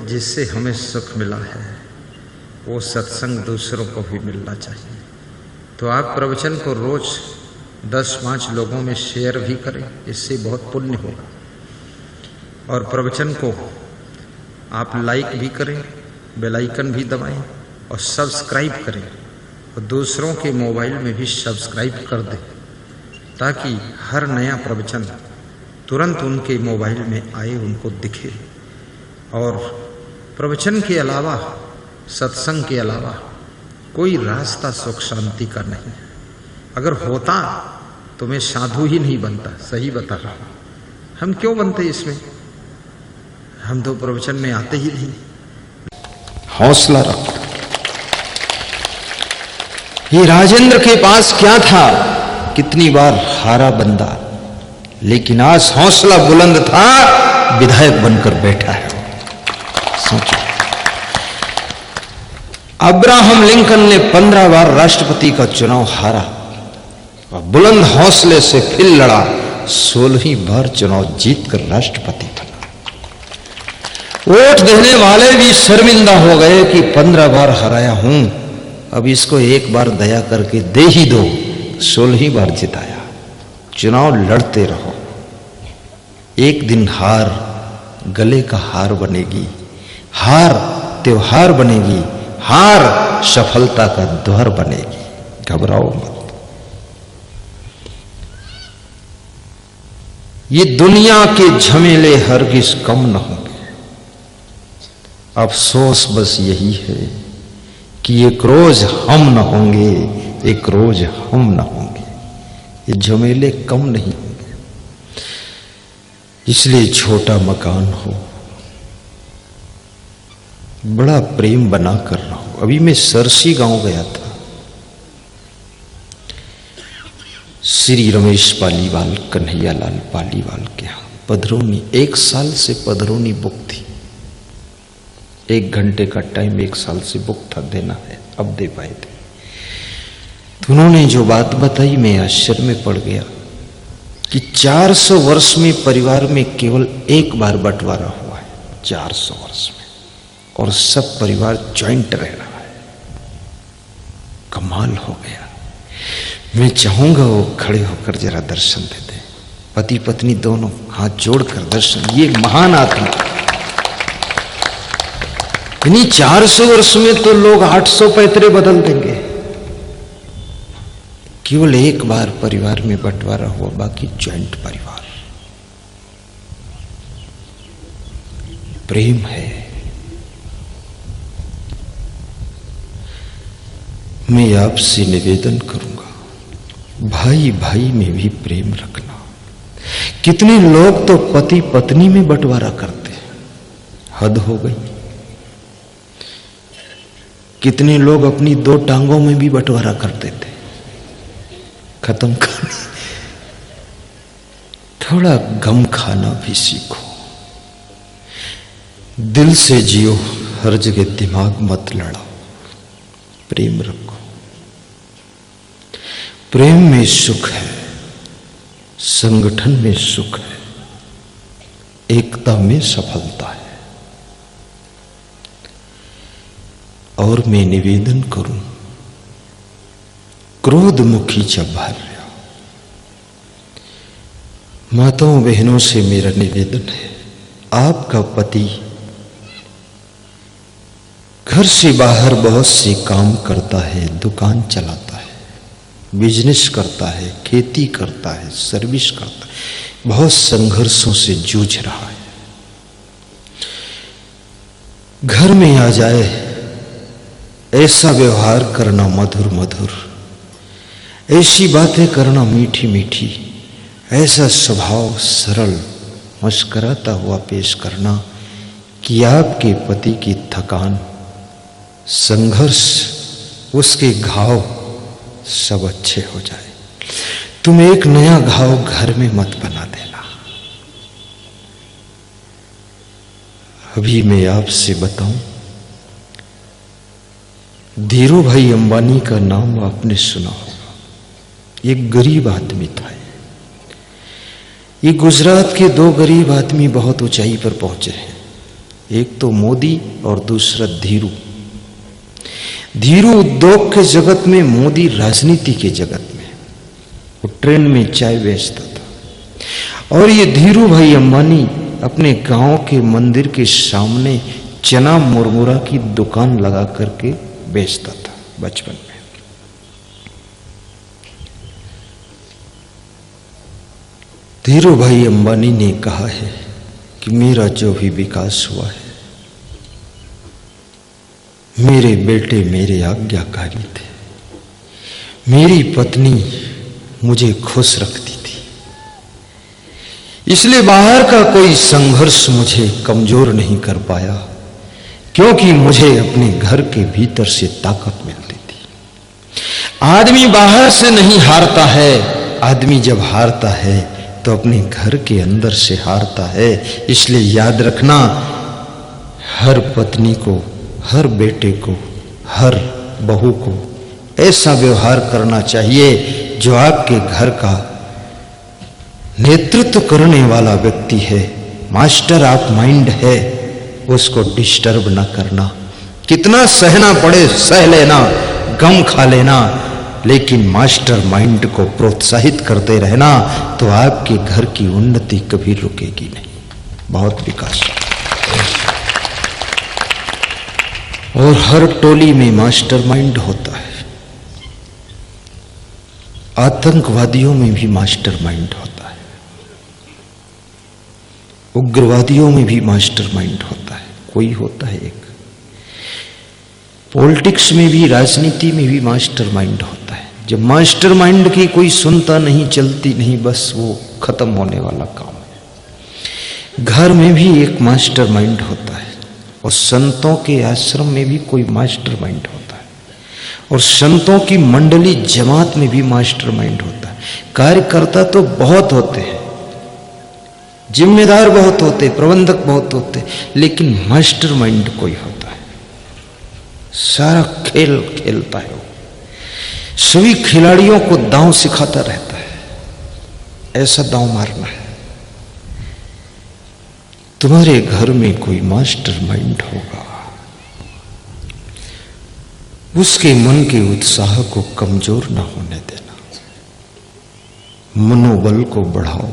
जिससे हमें सुख मिला है वो सत्संग दूसरों को भी मिलना चाहिए। तो आप प्रवचन को रोज 10-5 लोगों में शेयर भी करें, इससे बहुत पुण्य होगा। और प्रवचन को आप लाइक भी करें, बेल आइकन भी दबाएं और सब्सक्राइब करें और दूसरों के मोबाइल में भी सब्सक्राइब कर दें, ताकि हर नया प्रवचन तुरंत उनके मोबाइल में आए, उनको दिखे। और प्रवचन के अलावा, सत्संग के अलावा कोई रास्ता सुख शांति का नहीं है। अगर होता तो मैं साधु ही नहीं बनता, सही बता रहा हूं। हम क्यों बनते इसमें? हम तो प्रवचन में आते ही नहीं। हौसला रखो। ये राजेंद्र के पास क्या था? कितनी बार हारा बंदा, लेकिन आज हौसला बुलंद था, विधायक बनकर बैठा है। सोचो, अब्राहम लिंकन ने 15 बार राष्ट्रपति का चुनाव हारा और बुलंद हौसले से फिर लड़ा, 16वीं बार चुनाव जीतकर राष्ट्रपति बना। वोट देने वाले भी शर्मिंदा हो गए कि 15 बार हराया हूं, अब इसको एक बार दया करके दे ही दो। 16वीं बार जिताया। चुनाव लड़ते रहो, एक दिन हार गले का हार बनेगी, हार त्योहार बनेगी, हार सफलता का द्वार बनेगी। घबराओ मत। ये दुनिया के झमेले हरगिज कम न होंगे। अफसोस बस यही है कि एक रोज हम न होंगे, एक रोज हम न होंगे। ये झमेले कम नहीं होंगे। इसलिए छोटा मकान हो, बड़ा प्रेम बना कर रहा हूं। अभी मैं सरसी गांव गया था, श्री रमेश पालीवाल, कन्हैयालाल पालीवाल के यहां पधरौनी। 1 साल से पधरौनी बुक थी। 1 घंटे का टाइम 1 साल से बुक था, देना है, अब दे पाए थे। तो उन्होंने जो बात बताई, मैं आश्चर्य में पड़ गया कि 400 वर्ष में परिवार में केवल 1 बार बंटवारा हुआ है, 400 वर्ष में, और सब परिवार ज्वाइंट रह रहा है। कमाल हो गया। मैं चाहूंगा वो खड़े होकर जरा दर्शन दे दें, पति पत्नी दोनों हाथ जोड़कर दर्शन। ये महान आत्मा। इन्हीं 400 वर्ष में तो लोग 800 पैतरे बदल देंगे। केवल 1 बार परिवार में बंटवारा हुआ, बाकी ज्वाइंट परिवार। प्रेम है। मैं आपसे निवेदन करूंगा, भाई भाई में भी प्रेम रखना। कितने लोग तो पति पत्नी में बंटवारा करते हैं, हद हो गई। कितने लोग अपनी 2 टांगों में भी बंटवारा करते थे। खत्म करना। थोड़ा गम खाना भी सीखो, दिल से जियो, हर जगह दिमाग मत लड़ाओ, प्रेम रखो। प्रेम में सुख है, संगठन में सुख है, एकता में सफलता है। और मैं निवेदन करूं, क्रोध मुखी चभार्य। माताओं बहनों से मेरा निवेदन है, आपका पति घर से बाहर बहुत से काम करता है, दुकान चलाता है, बिजनेस करता है, खेती करता है, सर्विस करता है, बहुत संघर्षों से जूझ रहा है। घर में आ जाए, ऐसा व्यवहार करना मधुर मधुर, ऐसी बातें करना मीठी मीठी, ऐसा स्वभाव सरल मुस्कुराता हुआ पेश करना कि आपके पति की थकान, संघर्ष, उसके घाव सब अच्छे हो जाए। तुम एक नया घाव घर में मत बना देना। अभी मैं आपसे बताऊं, धीरू भाई अंबानी का नाम आपने सुना होगा। एक गरीब आदमी था। ये गुजरात के 2 गरीब आदमी बहुत ऊंचाई पर पहुंचे हैं। एक तो मोदी और दूसरा धीरू। धीरू उद्योग के जगत में, मोदी राजनीति के जगत में। वो ट्रेन में चाय बेचता था और ये धीरू भाई अंबानी अपने गांव के मंदिर के सामने चना मुरमुरा की दुकान लगा करके बेचता था बचपन में। धीरू भाई अंबानी ने कहा है कि मेरा जो भी विकास हुआ है, मेरे बेटे मेरे आज्ञाकारी थे, मेरी पत्नी मुझे खुश रखती थी, इसलिए बाहर का कोई संघर्ष मुझे कमजोर नहीं कर पाया, क्योंकि मुझे अपने घर के भीतर से ताकत मिलती थी। आदमी बाहर से नहीं हारता है, आदमी जब हारता है तो अपने घर के अंदर से हारता है। इसलिए याद रखना, हर पत्नी को, हर बेटे को, हर बहू को ऐसा व्यवहार करना चाहिए जो आपके घर का नेतृत्व करने वाला व्यक्ति है, मास्टर ऑफ माइंड है, उसको डिस्टर्ब ना करना। कितना सहना पड़े सह लेना, गम खा लेना, लेकिन मास्टर माइंड को प्रोत्साहित करते रहना, तो आपके घर की उन्नति कभी रुकेगी नहीं, बहुत विकास। और हर टोली में मास्टर माइंड होता है। आतंकवादियों में भी मास्टर माइंड होता है, उग्रवादियों में भी मास्टर माइंड होता है, कोई होता है एक। पॉलिटिक्स में भी, राजनीति में भी मास्टर माइंड होता है। जब मास्टर माइंड की कोई सुनता नहीं, चलती नहीं, बस वो खत्म होने वाला काम है। घर में भी एक मास्टर माइंड होता है, और संतों के आश्रम में भी कोई मास्टर माइंड होता है, और संतों की मंडली जमात में भी मास्टर माइंड होता है। कार्यकर्ता तो बहुत होते हैं, जिम्मेदार बहुत होते, प्रबंधक बहुत होते, लेकिन मास्टर माइंड कोई होता है, सारा खेल खेलता है वो, सभी खिलाड़ियों को दांव सिखाता रहता है, ऐसा दांव मारना है। तुम्हारे घर में कोई मास्टर माइंड होगा, उसके मन के उत्साह को कमजोर ना होने देना, मनोबल को बढ़ाओ।